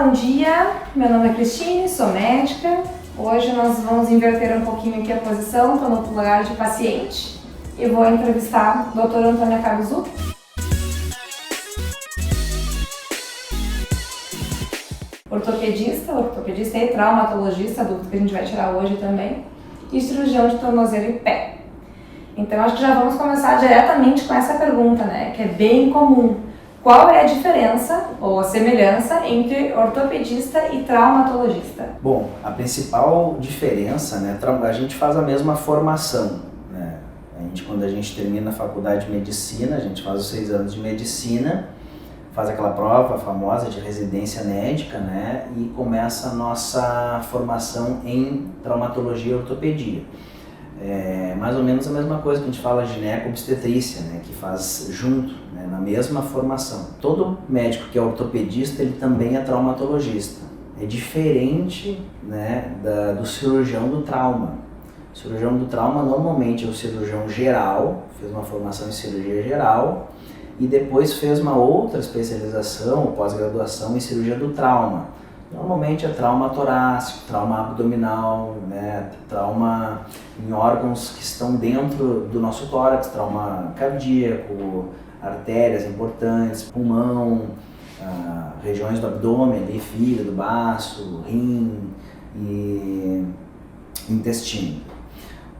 bom dia. Meu nome é Cristine, sou médica. Hoje nós vamos inverter um pouquinho aqui a posição, estou no lugar de paciente e vou entrevistar a doutora Antônia Carlos Upp. Ortopedista e traumatologista, dúvida que a gente vai tirar hoje também, e cirurgião de tornozelo e pé. Então acho que já vamos começar diretamente com essa pergunta, né, que é bem comum. Qual é a diferença ou a semelhança entre ortopedista e traumatologista? Bom, a principal diferença, né, a gente faz a mesma formação, né? Quando a gente termina a faculdade de medicina, a gente faz os 6 anos de medicina, faz aquela prova famosa de residência médica, né, e começa a nossa formação em traumatologia e ortopedia. É mais ou menos a mesma coisa que a gente fala gineco-obstetrícia, né, que faz junto, né, na mesma formação. Todo médico que é ortopedista, ele também é traumatologista. É diferente, né, do cirurgião do trauma. O cirurgião do trauma normalmente é o cirurgião geral, fez uma formação em cirurgia geral e depois fez uma outra especialização, pós-graduação em cirurgia do trauma. Normalmente é trauma torácico, trauma abdominal, né, trauma em órgãos que estão dentro do nosso tórax, trauma cardíaco, artérias importantes, pulmão, regiões do abdômen, ali, fígado, baço, rim e intestino.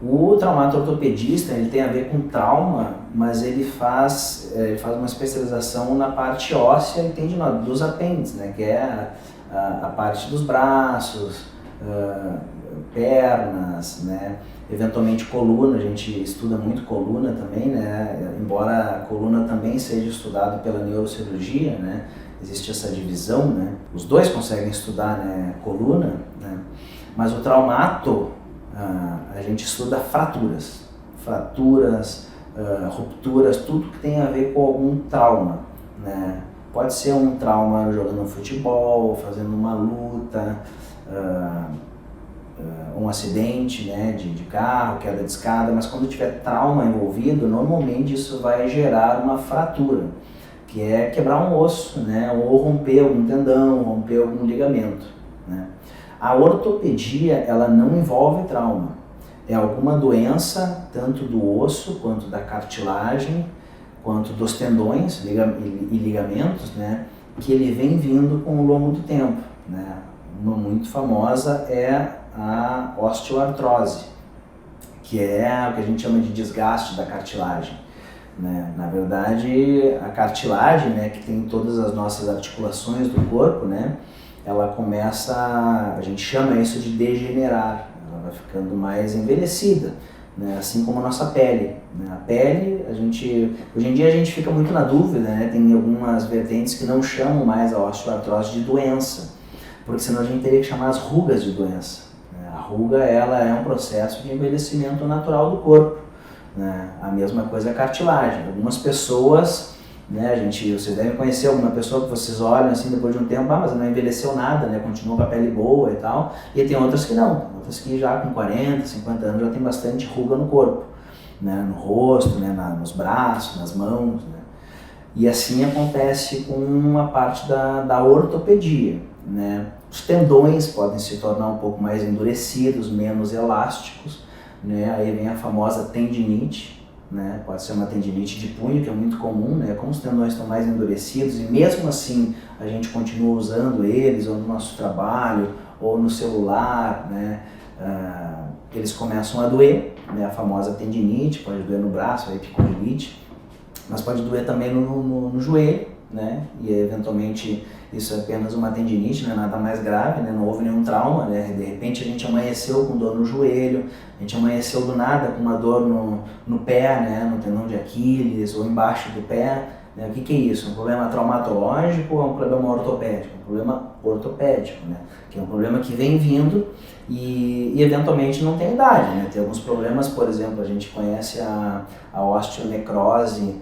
O traumato-ortopedista, ele tem a ver com trauma, mas ele faz uma especialização na parte óssea e tem dos apêndices, né, que é a parte dos braços, pernas, né? Eventualmente coluna, a gente estuda muito coluna também, né? Embora a coluna também seja estudado pela neurocirurgia, né? Existe essa divisão, né? Os dois conseguem estudar, né, coluna, né? Mas o traumato, a gente estuda fraturas, rupturas, tudo que tem a ver com algum trauma, né? Pode ser um trauma jogando futebol, fazendo uma luta, um acidente, né, de carro, queda de escada, mas quando tiver trauma envolvido, normalmente isso vai gerar uma fratura, que é quebrar um osso, né, ou romper algum tendão, romper algum ligamento, né. A ortopedia, ela não envolve trauma, é alguma doença, tanto do osso quanto da cartilagem, quanto dos tendões e ligamentos, né, que ele vem vindo com o longo do tempo, né. Uma muito famosa é a osteoartrose, que é o que a gente chama de desgaste da cartilagem, né. Na verdade, a cartilagem, né, que tem todas as nossas articulações do corpo, né, ela começa, a gente chama isso de degenerar, ela vai ficando mais envelhecida, né, assim como a nossa pele, né? A pele, hoje em dia a gente fica muito na dúvida, né? Tem algumas vertentes que não chamam mais a osteoartrose de doença, porque senão a gente teria que chamar as rugas de doença, né? A ruga, ela é um processo de envelhecimento natural do corpo, né? A mesma coisa é a cartilagem. Algumas pessoas, né, vocês devem conhecer alguma pessoa que vocês olham assim depois de um tempo, mas não envelheceu nada, né, continua com a pele boa e tal, e tem outras que não, outras que já com 40, 50 anos já tem bastante ruga no corpo, né, no rosto, né, nos braços, nas mãos, né, e assim acontece com a parte da ortopedia, né. Os tendões podem se tornar um pouco mais endurecidos, menos elásticos, né, aí vem a famosa tendinite, né? Pode ser uma tendinite de punho, que é muito comum, né? Como os tendões estão mais endurecidos e mesmo assim a gente continua usando eles ou no nosso trabalho ou no celular, né? Eles começam a doer, né? A famosa tendinite, pode doer no braço, a epicondilite, mas pode doer também no joelho, né? E eventualmente isso é apenas uma tendinite, não é nada mais grave, né? Não houve nenhum trauma, né? De repente a gente amanheceu com dor no joelho, a gente amanheceu do nada com uma dor no pé, né? No tendão de Aquiles ou embaixo do pé, né? O que é isso? Um problema traumatológico ou um problema ortopédico? Um problema ortopédico, né? Que é um problema que vem vindo e eventualmente não tem idade, né? Tem alguns problemas, por exemplo, a gente conhece a osteonecrose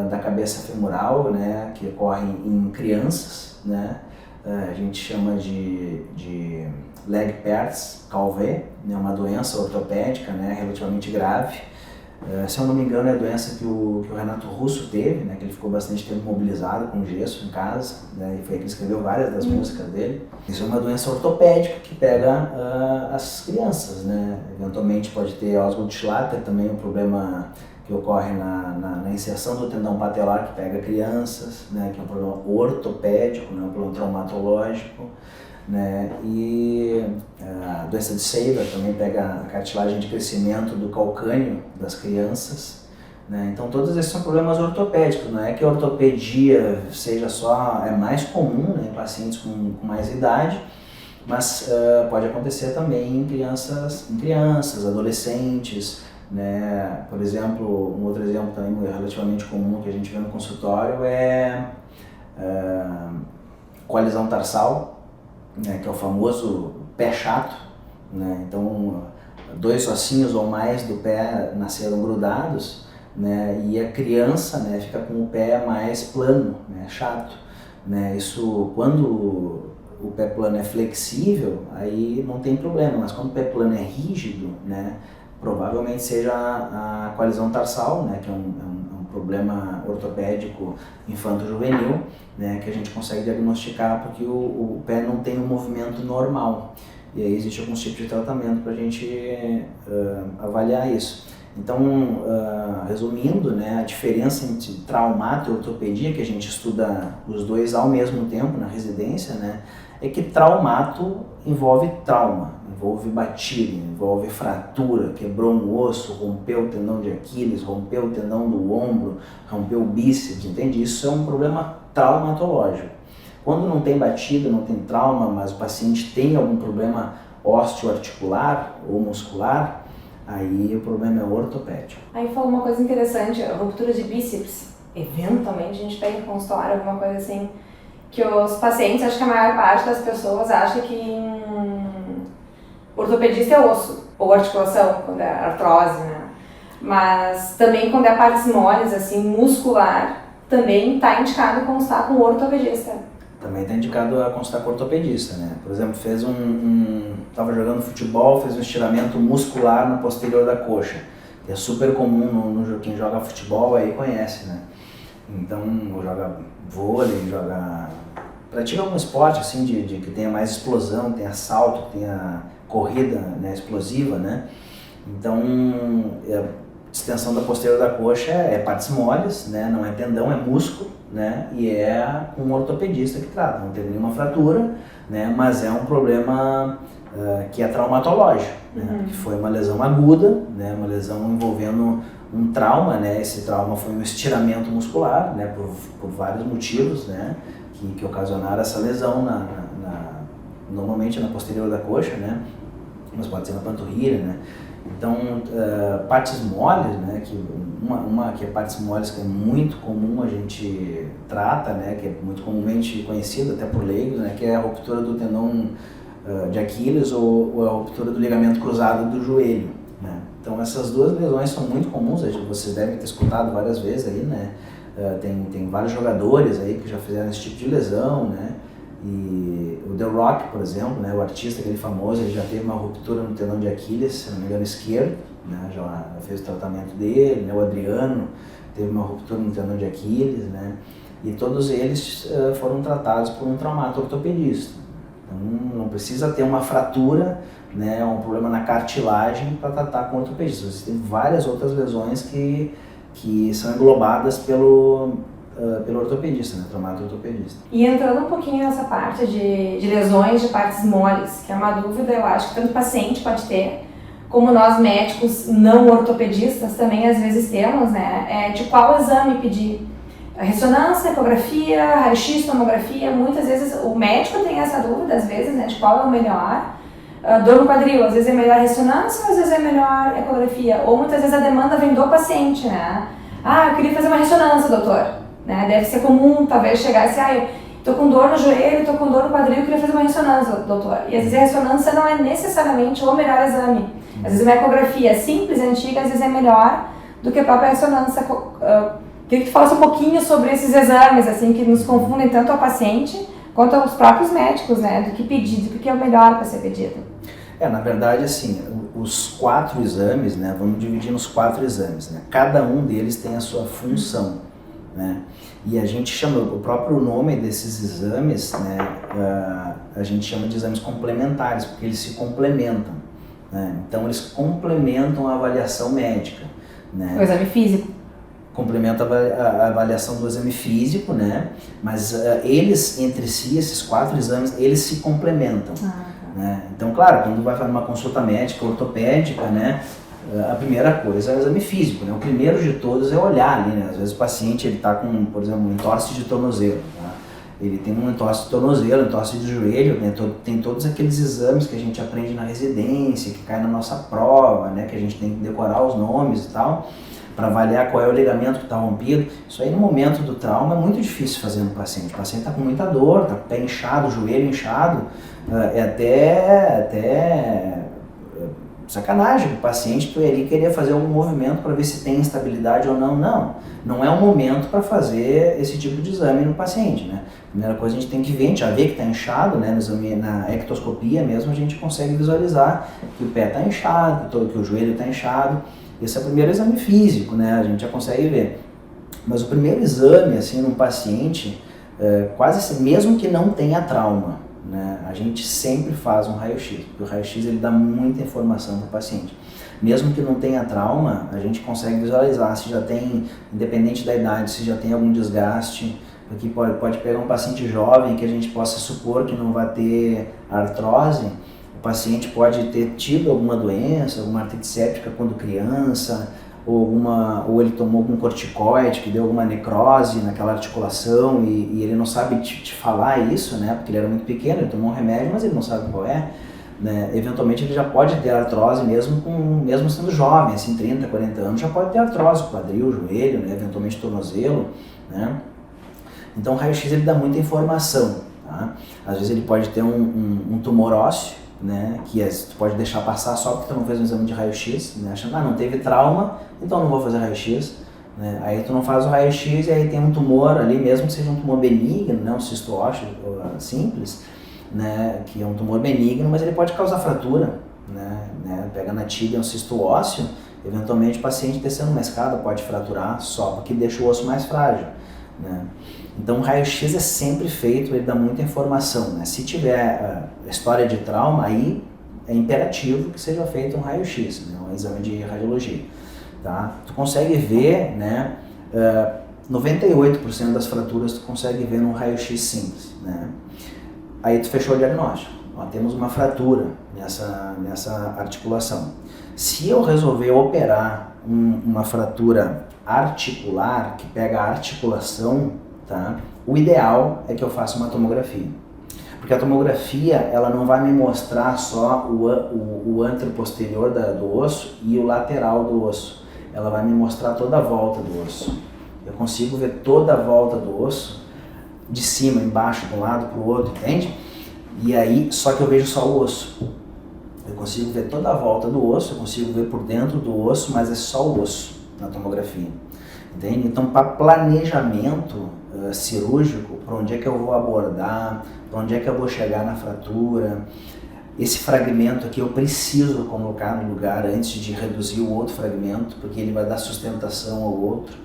da cabeça femoral, né, que ocorre em crianças, né, a gente chama de Legg-Pertz, Calvé, né, uma doença ortopédica, né, relativamente grave, Se eu não me engano, é a doença que o Renato Russo teve, né, que ele ficou bastante tempo mobilizado com gesso em casa, né, e foi que ele escreveu várias das músicas dele. Isso é uma doença ortopédica que pega as crianças, né? Eventualmente pode ter Osgood-Schlatter, também um problema que ocorre na inserção do tendão patelar, que pega crianças, né, que é um problema ortopédico, não é um problema traumatológico. Né? E a doença de Sever também pega a cartilagem de crescimento do calcânio das crianças, né? Então todos esses são problemas ortopédicos, não é que a ortopedia seja só, é mais comum, né, em pacientes com mais idade, mas pode acontecer também em crianças, adolescentes, né? Por exemplo, um outro exemplo também relativamente comum que a gente vê no consultório é coalizão tarsal, né, que é o famoso pé chato, né? Então 2 ossinhos ou mais do pé nasceram grudados, né? E a criança, né, fica com o pé mais plano, né, chato, né? Isso, quando o pé plano é flexível, aí não tem problema, mas quando o pé plano é rígido, né, provavelmente seja a coalizão tarsal, né, que é um problema ortopédico infanto-juvenil, né, que a gente consegue diagnosticar porque o pé não tem um movimento normal. E aí existe alguns tipos de tratamento para a gente avaliar isso. Então, resumindo, né, a diferença entre traumato e ortopedia, que a gente estuda os dois ao mesmo tempo na residência, né, é que traumato envolve trauma, envolve batida, envolve fratura, quebrou um osso, rompeu o tendão de Aquiles, rompeu o tendão do ombro, rompeu o bíceps, entende? Isso é um problema traumatológico. Quando não tem batida, não tem trauma, mas o paciente tem algum problema osteoarticular ou muscular, aí o problema é ortopédico. Aí falou uma coisa interessante, a ruptura de bíceps. Eventualmente a gente pega em consultório alguma coisa assim, que os pacientes, acho que a maior parte das pessoas acha que ortopedista é osso, ou articulação, quando é artrose, né? Mas também quando é partes moles, assim, muscular, também está indicado constar com o ortopedista. Também está indicado a consultar com o ortopedista, né? Por exemplo, estava jogando futebol, fez um estiramento muscular no posterior da coxa, que é super comum quem joga futebol aí conhece, né? Então, ou joga vôlei, pratica algum esporte assim que tenha mais explosão, tenha salto, tenha corrida, né, explosiva, né? Então, a extensão da posterior da coxa é partes moles, né? Não é tendão, é músculo, né? E é um ortopedista que trata, não teve nenhuma fratura, né? Mas é um problema que é traumatológico, né? Porque foi uma lesão aguda, né? Uma lesão envolvendo um trauma, né? Esse trauma foi um estiramento muscular, né? Por vários motivos, né? Que ocasionaram essa lesão normalmente na posterior da coxa, né? Mas pode ser na panturrilha, né? Então, partes moles, né? Que uma que é partes moles que é muito comum a gente trata, né? Que é muito comumente conhecida até por leigos, né? Que é a ruptura do tendão de Aquiles ou a ruptura do ligamento cruzado do joelho, né? Então, essas duas lesões são muito comuns, vocês devem ter escutado várias vezes aí, né? Tem vários jogadores aí que já fizeram esse tipo de lesão, né? E o The Rock, por exemplo, né, o artista, aquele famoso, ele já teve uma ruptura no tendão de Aquiles, se não me engano, esquerdo, né, já fez o tratamento dele, né, o Adriano teve uma ruptura no tendão de Aquiles, né, e todos eles foram tratados por um traumato ortopedista. Então, não precisa ter uma fratura, né, um problema na cartilagem para tratar com ortopedista. Existem várias outras lesões que são englobadas pelo ortopedista, né? Traumato ortopedista. E entrando um pouquinho nessa parte de lesões de partes moles, que é uma dúvida, eu acho que tanto o paciente pode ter, como nós médicos não ortopedistas também às vezes temos, né? De qual exame pedir? A ressonância, ecografia, raio-x, tomografia, muitas vezes o médico tem essa dúvida, às vezes, né? De qual é o melhor. Dor no quadril, às vezes é melhor ressonância, às vezes é melhor ecografia. Ou muitas vezes a demanda vem do paciente, né? Eu queria fazer uma ressonância, doutor. Né? Deve ser comum, talvez, chegar assim, eu tô com dor no joelho, tô com dor no quadril, eu queria fazer uma ressonância, doutor. E às vezes a ressonância não é necessariamente o melhor exame. Às vezes uma ecografia simples, antiga, às vezes é melhor do que a própria ressonância. Queria que tu falasse um pouquinho sobre esses exames, assim, que nos confundem tanto ao paciente quanto aos próprios médicos, né? Do que pedir, do que é o melhor para ser pedido. Na verdade, assim, os 4 exames, né, vamos dividir nos 4 exames, né? Cada um deles tem a sua função, né? E a gente chama, o próprio nome desses exames, né, a gente chama de exames complementares, porque eles se complementam, né? Então, eles complementam a avaliação médica, né? O exame físico. Complementa a avaliação do exame físico, né? Mas eles, entre si, esses 4 exames, eles se complementam. Né? Então, claro, quando vai fazer uma consulta médica, ortopédica, né, a primeira coisa é o exame físico, né? O primeiro de todos é olhar ali, né? Às vezes o paciente está com, por exemplo, um entorse de tornozelo, tá? Ele tem um entorse de tornozelo, um entorse de joelho, né? Tem todos aqueles exames que a gente aprende na residência, que cai na nossa prova, né? Que a gente tem que decorar os nomes e tal, para avaliar qual é o ligamento que está rompido. Isso aí no momento do trauma é muito difícil fazer no paciente. O paciente está com muita dor, está com o pé inchado, o joelho inchado, é até sacanagem o paciente tu ali querer fazer algum movimento para ver se tem instabilidade ou não. Não é o momento para fazer esse tipo de exame no paciente, né? Primeira coisa a gente tem que ver, a gente já vê que está inchado, né? No exame, na ectoscopia mesmo a gente consegue visualizar que o pé está inchado, que o joelho está inchado. Esse é o primeiro exame físico, né? A gente já consegue ver. Mas o primeiro exame, assim, num paciente, quase mesmo que não tenha trauma, né? A gente sempre faz um raio-x, porque o raio-x ele dá muita informação para o paciente. Mesmo que não tenha trauma, a gente consegue visualizar se já tem, independente da idade, se já tem algum desgaste. Porque pode pegar um paciente jovem que a gente possa supor que não vai ter artrose. O paciente pode ter tido alguma doença, alguma artrite séptica quando criança, ou ele tomou algum corticoide que deu alguma necrose naquela articulação e ele não sabe te falar isso, né? Porque ele era muito pequeno, ele tomou um remédio, mas ele não sabe qual é, né? Eventualmente ele já pode ter artrose mesmo sendo jovem, assim, 30, 40 anos, já pode ter artrose, quadril, joelho, né? Eventualmente tornozelo, né? Então o raio-x ele dá muita informação, tá? Às vezes ele pode ter um tumor ósseo, né, que tu pode deixar passar só porque tu não fez um exame de raio-x, né, achando, não teve trauma, então não vou fazer raio-x, né, aí tu não faz o raio-x e aí tem um tumor ali, mesmo que seja um tumor benigno, né, um cisto ósseo simples, né, que é um tumor benigno, mas ele pode causar fratura, né, pega na tíbia um cisto ósseo, eventualmente o paciente descendo uma escada pode fraturar só porque deixa o osso mais frágil, né. Então o raio-x é sempre feito, ele dá muita informação, né? Se tiver história de trauma, aí é imperativo que seja feito um raio-x, né? Um exame de radiologia, tá? Tu consegue ver, né? 98% das fraturas tu consegue ver num raio-x simples, né? Aí tu fechou o diagnóstico, temos uma fratura nessa articulação. Se eu resolver operar uma fratura articular, que pega a articulação, tá? O ideal é que eu faça uma tomografia, porque a tomografia ela não vai me mostrar só o anteroposterior do osso e o lateral do osso, ela vai me mostrar toda a volta do osso. Eu consigo ver toda a volta do osso, de cima, embaixo, de um lado para o outro, entende? E aí, só que eu vejo só o osso. Eu consigo ver toda a volta do osso, eu consigo ver por dentro do osso, mas é só o osso na tomografia. Entende? Então, para planejamento cirúrgico, para onde é que eu vou abordar, para onde é que eu vou chegar na fratura, esse fragmento aqui eu preciso colocar no lugar antes de reduzir o outro fragmento, porque ele vai dar sustentação ao outro.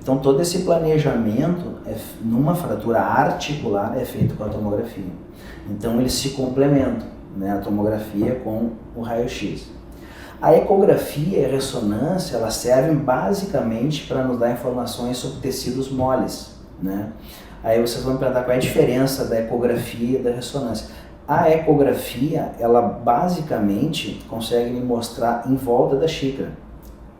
Então, todo esse planejamento numa fratura articular é feito com a tomografia. Então, eles se complementam, né? A tomografia com o raio-x. A ecografia e a ressonância, elas servem basicamente para nos dar informações sobre tecidos moles, né? Aí vocês vão me perguntar qual é a diferença da ecografia e da ressonância. A ecografia, ela basicamente consegue me mostrar em volta da xícara,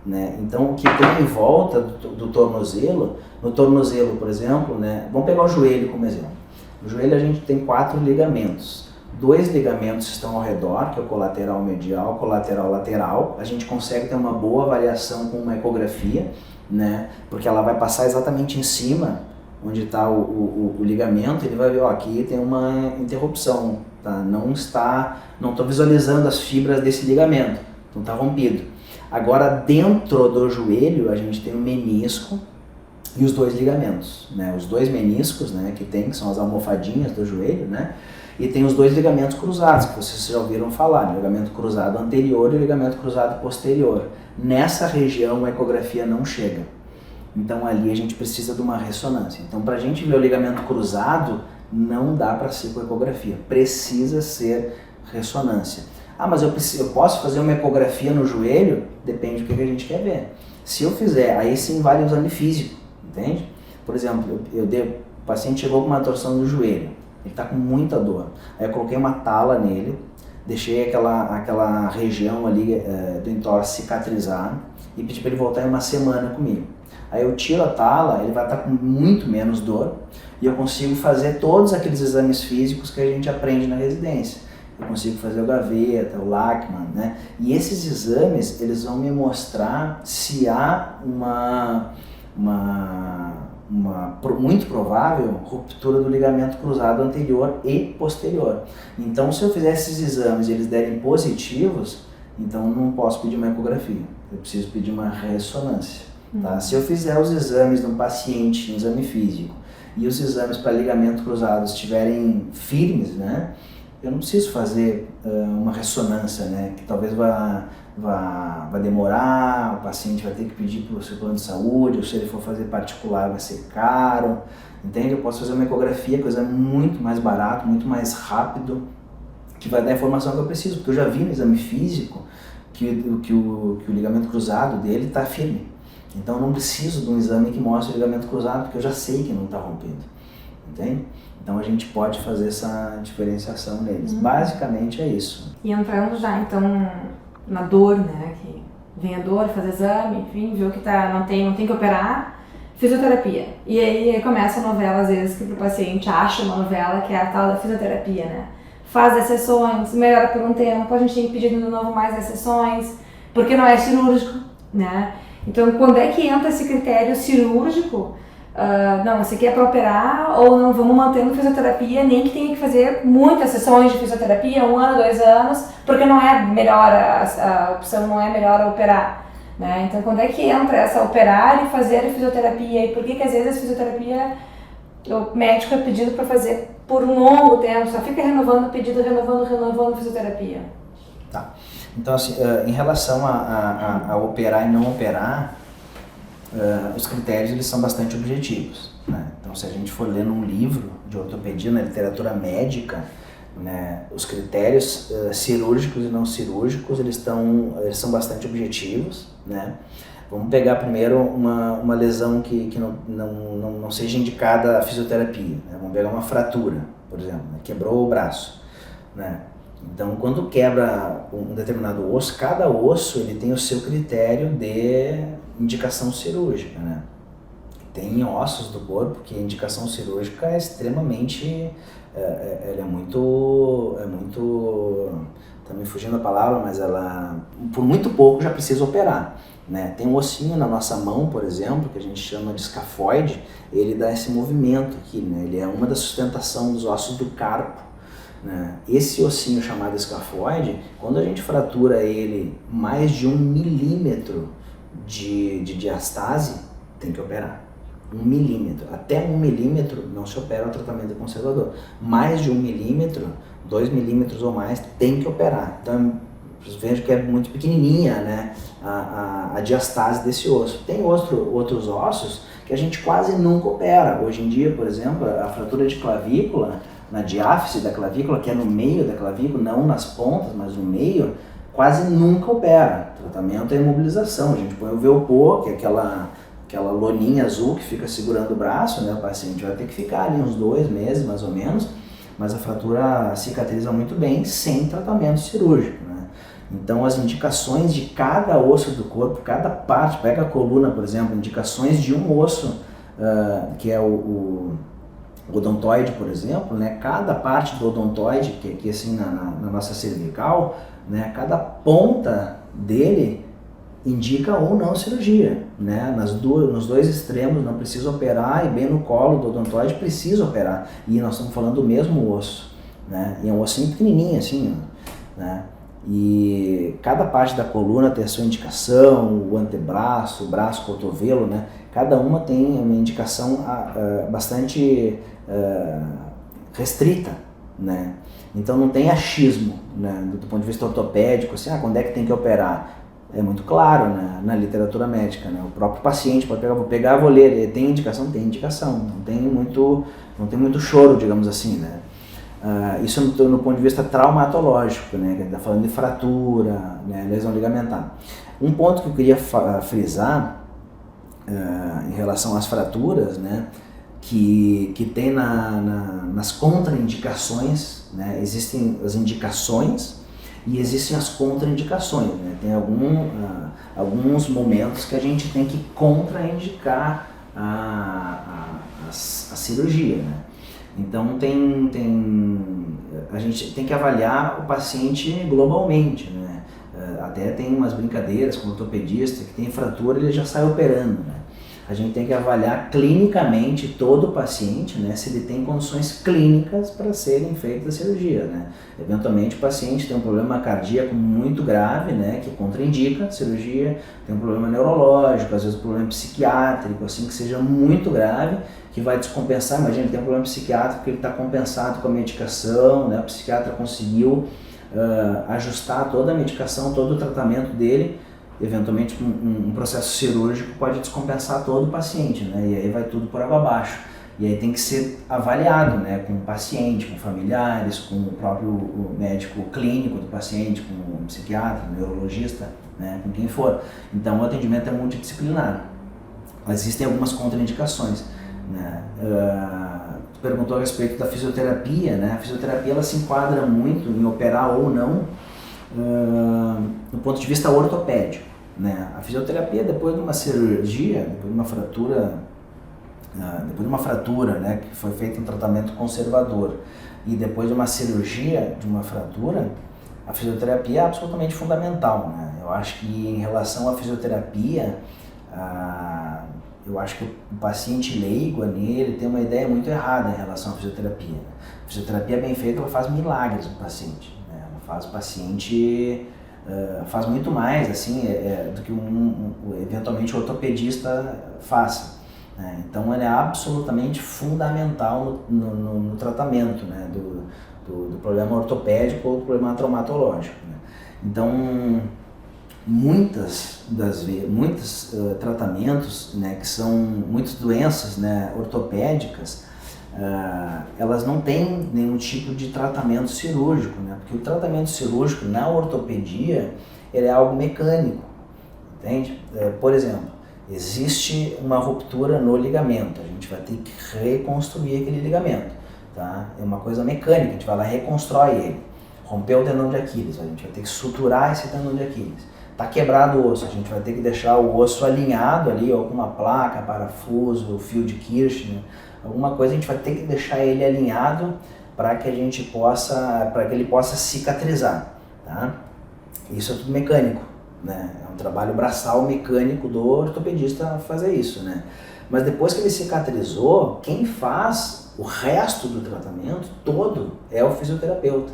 né? Então, o que tem em volta do tornozelo, no tornozelo, por exemplo, né? Vamos pegar o joelho como exemplo. No joelho a gente tem 4 ligamentos. 2 ligamentos estão ao redor, que é o colateral medial, colateral lateral. A gente consegue ter uma boa avaliação com uma ecografia, né? Porque ela vai passar exatamente em cima, onde está o ligamento, ele vai ver, ó, aqui tem uma interrupção, tá? Não estou visualizando as fibras desse ligamento, então está rompido. Agora, dentro do joelho, a gente tem o menisco e os 2 ligamentos, né? Os 2 meniscos, né, que são as almofadinhas do joelho, né? E tem os dois ligamentos cruzados, que vocês já ouviram falar, ligamento cruzado anterior e ligamento cruzado posterior. Nessa região a ecografia não chega. Então ali a gente precisa de uma ressonância. Então para a gente ver o ligamento cruzado, não dá para ser com ecografia, precisa ser ressonância. Ah, mas eu posso fazer uma ecografia no joelho? Depende do que a gente quer ver. Se eu fizer, aí sim vale o exame físico, entende? Por exemplo, o paciente chegou com uma torção no joelho, ele está com muita dor. Aí eu coloquei uma tala nele, deixei aquela região ali do entorse cicatrizar e pedi para ele voltar em uma semana comigo. Aí eu tiro a tala, ele vai estar com muito menos dor e eu consigo fazer todos aqueles exames físicos que a gente aprende na residência. Eu consigo fazer o gaveta, o Lachman, né? E esses exames, eles vão me mostrar se há muito provável ruptura do ligamento cruzado anterior e posterior. Então, se eu fizer esses exames e eles derem positivos, então eu não posso pedir uma ecografia, eu preciso pedir uma ressonância. Tá? Se eu fizer os exames de um paciente, um exame físico, e os exames para ligamento cruzado estiverem firmes, né? Eu não preciso fazer uma ressonância, né? Que talvez vai demorar, o paciente vai ter que pedir para o seu plano de saúde, ou se ele for fazer particular vai ser caro, entende? Eu posso fazer uma ecografia, coisa muito mais barato, muito mais rápido, que vai dar a informação que eu preciso, porque eu já vi no exame físico que o ligamento cruzado dele está firme. Então eu não preciso de um exame que mostre o ligamento cruzado, porque eu já sei que não está rompido, entende? Então a gente pode fazer essa diferenciação neles. Basicamente é isso. E entrando já então na dor, né? Que vem a dor, faz exame, enfim, viu que não tem que operar, fisioterapia. E aí começa a novela, às vezes, que pro paciente acha uma novela que é a tal da fisioterapia, né? Faz as sessões, melhora por um tempo, a gente tem que pedir de novo mais as sessões, porque não é cirúrgico, né? Então quando é que entra esse critério cirúrgico? Não, isso aqui é para operar ou não vamos mantendo fisioterapia, nem que tenha que fazer muitas sessões de fisioterapia, 1 ano, 2 anos, porque não é melhor, a opção não é melhor operar, né? Então quando é que entra essa operar e fazer a fisioterapia e por que às vezes a fisioterapia o médico é pedido para fazer por um longo tempo, só fica renovando o pedido, renovando fisioterapia? Tá. Então assim, em relação a operar e não operar, os critérios eles são bastante objetivos, né? Então se a gente for ler num livro de ortopedia, na literatura médica, né, os critérios cirúrgicos e não cirúrgicos eles são bastante objetivos, né? Vamos pegar primeiro uma lesão que não seja indicada a fisioterapia, né? Vamos pegar uma fratura, por exemplo, né? Quebrou o braço, né? Então, quando quebra um determinado osso, cada osso ele tem o seu critério de indicação cirúrgica, né? Tem ossos do corpo que a indicação cirúrgica é extremamente, ela é muito, tá me fugindo a palavra, mas ela, por muito pouco já precisa operar, né? Tem um ossinho na nossa mão, por exemplo, que a gente chama de escafoide, ele dá esse movimento aqui, né? Ele é uma da sustentação dos ossos do carpo, né? Esse ossinho chamado escafoide, quando a gente fratura ele mais de 1 milímetro de diastase, tem que operar. 1 milímetro. Até 1 milímetro não se opera o tratamento conservador. Mais de 1 milímetro, 2 milímetros ou mais, tem que operar. Então, vocês vejam que é muito pequenininha, né, a diastase desse osso. Tem outros ossos que a gente quase nunca opera. Hoje em dia, por exemplo, a fratura de clavícula, na diáfise da clavícula, que é no meio da clavícula, não nas pontas, mas no meio, quase nunca opera. O tratamento é imobilização. A gente põe o Velpô, que é aquela loninha azul que fica segurando o braço, né? O paciente vai ter que ficar ali uns 2 meses, mais ou menos, mas a fratura cicatriza muito bem sem tratamento cirúrgico, né? Então, as indicações de cada osso do corpo, cada parte, pega a coluna, por exemplo, indicações de um osso, que é o odontoide, por exemplo, né? Cada parte do odontoide, que assim na nossa cervical, né? Cada ponta dele indica ou não cirurgia, né? Nos dois extremos não precisa operar e bem no colo do odontoide precisa operar. E nós estamos falando do mesmo osso, né? E é um ossinho pequenininho assim, né? E cada parte da coluna tem a sua indicação, o antebraço, o braço, o cotovelo, né? Cada uma tem uma indicação bastante restrita, né? Então não tem achismo, né, do ponto de vista ortopédico, assim, quando é que tem que operar? É muito claro, né, na literatura médica, né? O próprio paciente pode pegar, vou ler, tem indicação, não tem muito choro, digamos assim, né? Isso no ponto de vista traumatológico, né, que a gente está falando de fratura, né, lesão ligamentar. Um ponto que eu queria frisar em relação às fraturas, né, que tem nas contraindicações, né, existem as indicações e existem as contraindicações, né? Tem alguns momentos que a gente tem que contraindicar a cirurgia, né? Então a gente tem que avaliar o paciente globalmente, né? Até tem umas brincadeiras com o ortopedista que tem fratura, ele já sai operando, né? A gente tem que avaliar clinicamente todo o paciente, né, se ele tem condições clínicas para serem feitas a cirurgia, né. Eventualmente o paciente tem um problema cardíaco muito grave, né, que contraindica a cirurgia, tem um problema neurológico, às vezes um problema psiquiátrico, assim, que seja muito grave, que vai descompensar. Imagina, ele tem um problema psiquiátrico que ele está compensado com a medicação, né, o psiquiatra conseguiu ajustar toda a medicação, todo o tratamento dele. Eventualmente um processo cirúrgico pode descompensar todo o paciente, né? E aí vai tudo por água abaixo. E aí tem que ser avaliado, né, com o paciente, com familiares, com o próprio médico clínico do paciente, com o psiquiatra, o neurologista, né, com quem for. Então o atendimento é multidisciplinar. Mas existem algumas contraindicações, né? Tu perguntou a respeito da fisioterapia, né? A fisioterapia ela se enquadra muito em operar ou não do ponto de vista ortopédico, né? A fisioterapia, depois de uma cirurgia, depois de uma fratura, né, que foi feito um tratamento conservador, e depois de uma cirurgia de uma fratura, a fisioterapia é absolutamente fundamental, né? Eu acho que em relação à fisioterapia, eu acho que o paciente leigo nele tem uma ideia muito errada em relação à fisioterapia. A fisioterapia bem feita, ela faz milagres no paciente. Faz o paciente, faz muito mais assim, do que eventualmente o ortopedista faça, né? Então ele é absolutamente fundamental no tratamento, né, do problema ortopédico ou do problema traumatológico, né? Então muitos tratamentos, né, que são muitas doenças, né, ortopédicas, elas não têm nenhum tipo de tratamento cirúrgico, né? Porque o tratamento cirúrgico na ortopedia ele é algo mecânico, entende? Por exemplo, existe uma ruptura no ligamento, a gente vai ter que reconstruir aquele ligamento, tá? É uma coisa mecânica, a gente vai lá e reconstrói ele. Rompeu o tendão de Aquiles, a gente vai ter que suturar esse tendão de Aquiles. Está quebrado o osso, a gente vai ter que deixar o osso alinhado ali, ou com uma placa, parafuso, fio de Kirchner, alguma coisa, a gente vai ter que deixar ele alinhado para que ele possa cicatrizar, tá? Isso é tudo mecânico, né? É um trabalho braçal mecânico do ortopedista fazer isso, né? Mas depois que ele cicatrizou, quem faz o resto do tratamento todo é o fisioterapeuta,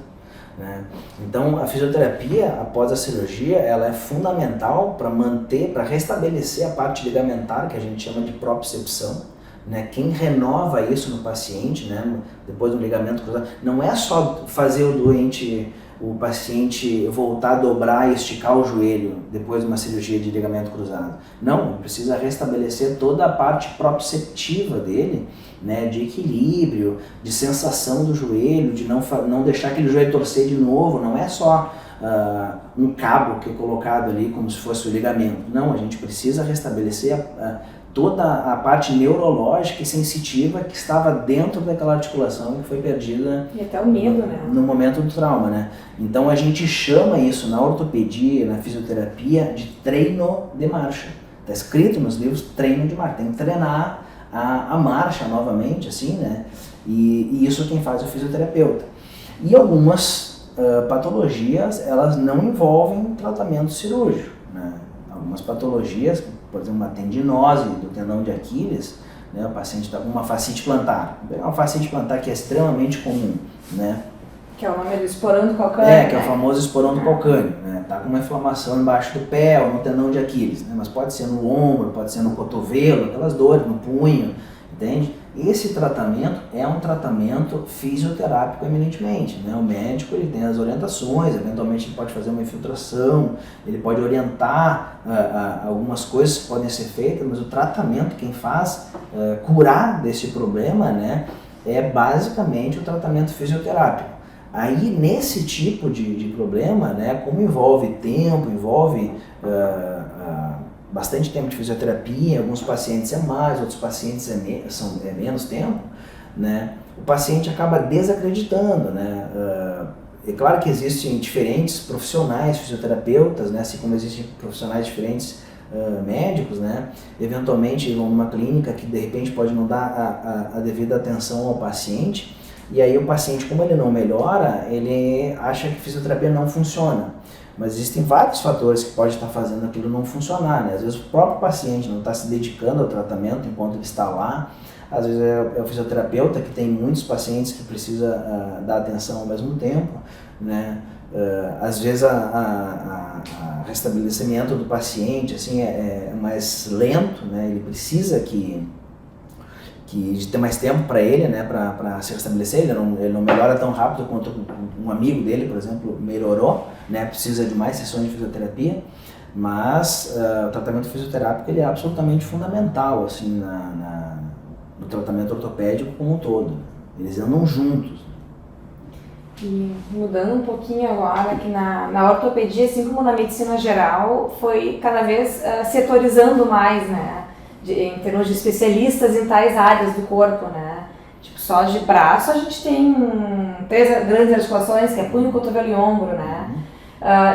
né? Então a fisioterapia após a cirurgia ela é fundamental para restabelecer a parte ligamentar, que a gente chama de propriocepção, né? Quem renova isso no paciente, né, depois do ligamento cruzado, não é só fazer o paciente voltar a dobrar e esticar o joelho depois de uma cirurgia de ligamento cruzado. Não, precisa restabelecer toda a parte proprioceptiva dele, né, de equilíbrio, de sensação do joelho, de não deixar aquele joelho torcer de novo. Não é só um cabo que é colocado ali como se fosse o ligamento. Não, a gente precisa restabelecer toda a parte neurológica e sensitiva que estava dentro daquela articulação que foi perdida. E até o medo, né? No momento do trauma, né? Então a gente chama isso na ortopedia, na fisioterapia, de treino de marcha. Está escrito nos livros treino de marcha. Tem que treinar a marcha novamente, assim, né? E isso quem faz é o fisioterapeuta. E algumas patologias, elas não envolvem tratamento cirúrgico, né? Algumas patologias, por exemplo, uma tendinose do tendão de Aquiles, né, o paciente está com uma fascite plantar. Uma fascite plantar que é extremamente comum, né? Que é o nome do esporão do calcâneo. Que é o famoso esporão do calcâneo, né? Tá com uma inflamação embaixo do pé ou no tendão de Aquiles, né? Mas pode ser no ombro, pode ser no cotovelo, aquelas dores no punho, entende? Esse tratamento é um tratamento fisioterápico eminentemente, né? O médico ele tem as orientações, eventualmente ele pode fazer uma infiltração, ele pode orientar algumas coisas que podem ser feitas, mas o tratamento, quem faz curar desse problema, né, é basicamente o tratamento fisioterápico. Aí nesse tipo de problema, né, como envolve tempo, envolve bastante tempo de fisioterapia, alguns pacientes é mais, outros pacientes é menos tempo, né? O paciente acaba desacreditando, né? É claro que existem diferentes profissionais fisioterapeutas, né? Assim como existem profissionais diferentes médicos, né? Eventualmente vão numa clínica que de repente pode não dar a devida atenção ao paciente, e aí o paciente, como ele não melhora, ele acha que a fisioterapia não funciona. Mas existem vários fatores que podem estar fazendo aquilo não funcionar, né? Às vezes o próprio paciente não está se dedicando ao tratamento enquanto ele está lá, às vezes é o fisioterapeuta que tem muitos pacientes que precisa dar atenção ao mesmo tempo, né? Às vezes o restabelecimento do paciente assim, é mais lento, né? Ele precisa de ter mais tempo para ele, né, para se restabelecer. Ele não melhora tão rápido quanto um amigo dele, por exemplo, melhorou, né, precisa de mais sessões de fisioterapia, mas o tratamento fisioterápico ele é absolutamente fundamental assim, no tratamento ortopédico como um todo. Eles andam juntos. E mudando um pouquinho agora, que na ortopedia, assim como na medicina geral, foi cada vez setorizando mais, né? Em termos de especialistas em tais áreas do corpo, né? Tipo, só de braço a gente tem 3 grandes articulações, que é punho, cotovelo e ombro, né?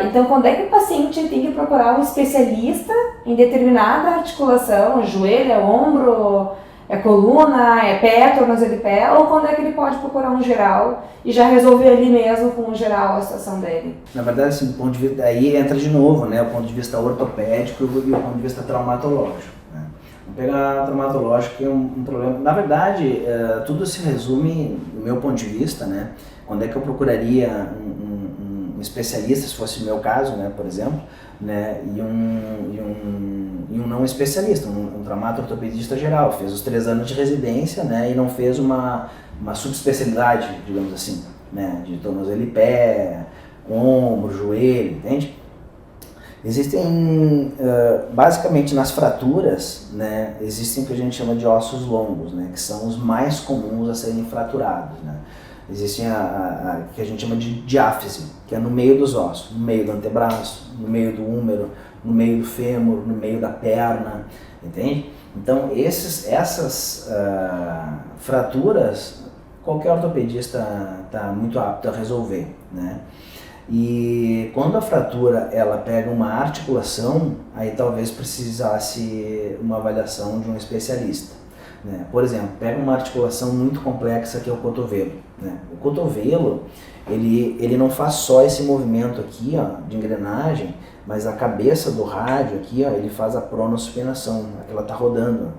Então, quando é que o paciente tem que procurar um especialista em determinada articulação, joelho, é ombro, é coluna, é pé, tornozelo e pé, ou quando é que ele pode procurar um geral e já resolver ali mesmo com o geral a situação dele? Na verdade, assim, do ponto de vista, aí entra de novo, né, o ponto de vista ortopédico e o ponto de vista traumatológico. Vamos pegar traumatológico, que é um problema. Na verdade, tudo se resume, do meu ponto de vista, né, quando é que eu procuraria um especialista, se fosse o meu caso, né, por exemplo, né, e um não especialista, um traumato-ortopedista geral, fez os 3 anos de residência, né, e não fez uma subespecialidade, digamos assim, né, de tornozelo e pé, ombro, joelho, entende? Existem, basicamente nas fraturas, né, existem o que a gente chama de ossos longos, né, que são os mais comuns a serem fraturados, né. Existem a que a gente chama de diáfise, que é no meio dos ossos, no meio do antebraço, no meio do húmero, no meio do fêmur, no meio da perna, entende? Então essas fraturas, qualquer ortopedista está muito apto a resolver, né? E quando a fratura ela pega uma articulação, aí talvez precisasse uma avaliação de um especialista, né? Por exemplo, pega uma articulação muito complexa que é o cotovelo, né? O cotovelo ele não faz só esse movimento aqui, ó, de engrenagem, mas a cabeça do rádio aqui, ó, ele faz a pronossupinação, ela está rodando.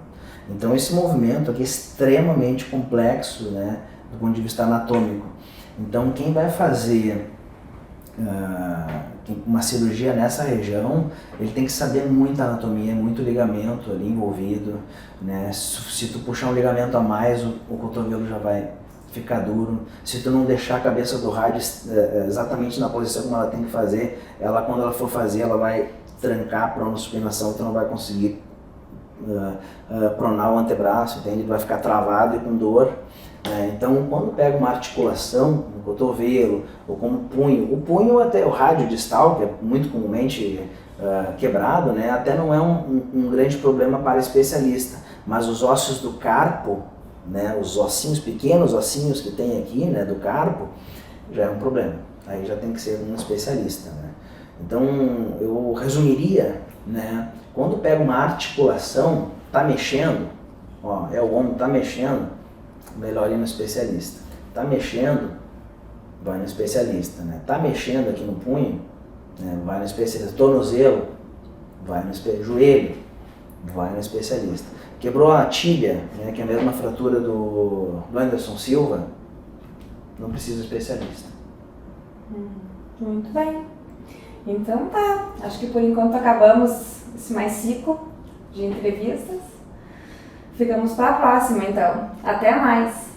Então esse movimento aqui é extremamente complexo, né, do ponto de vista anatômico. Então quem vai fazer uma cirurgia nessa região, ele tem que saber muita anatomia, muito ligamento ali envolvido, né? Se tu puxar um ligamento a mais, o cotovelo já vai ficar duro. Se tu não deixar a cabeça do rádio exatamente na posição como ela tem que fazer, ela, quando ela for fazer, ela vai trancar a pronossupinação, tu não vai conseguir pronar o antebraço, entende? Ele vai ficar travado e com dor. Então, quando pega uma articulação no cotovelo ou como o punho até o rádio distal, que é muito comumente quebrado, né, até não é um grande problema para especialista, mas os ossos do carpo, né, os ossinhos, pequenos ossinhos que tem aqui, né, do carpo, já é um problema. Aí já tem que ser um especialista, né? Então, eu resumiria, né, quando pega uma articulação, tá mexendo, ó, o ombro tá mexendo, melhor ir no especialista. Tá mexendo, vai no especialista, né? Tá mexendo aqui no punho, né? Vai no especialista. Tornozelo, vai no especialista. Joelho, vai no especialista. Quebrou a tíbia, né? Que é a mesma fratura do Anderson Silva, não precisa de especialista. Muito bem. Então tá, acho que por enquanto acabamos esse mais ciclo de entrevistas. Ficamos para a próxima, então. Até mais!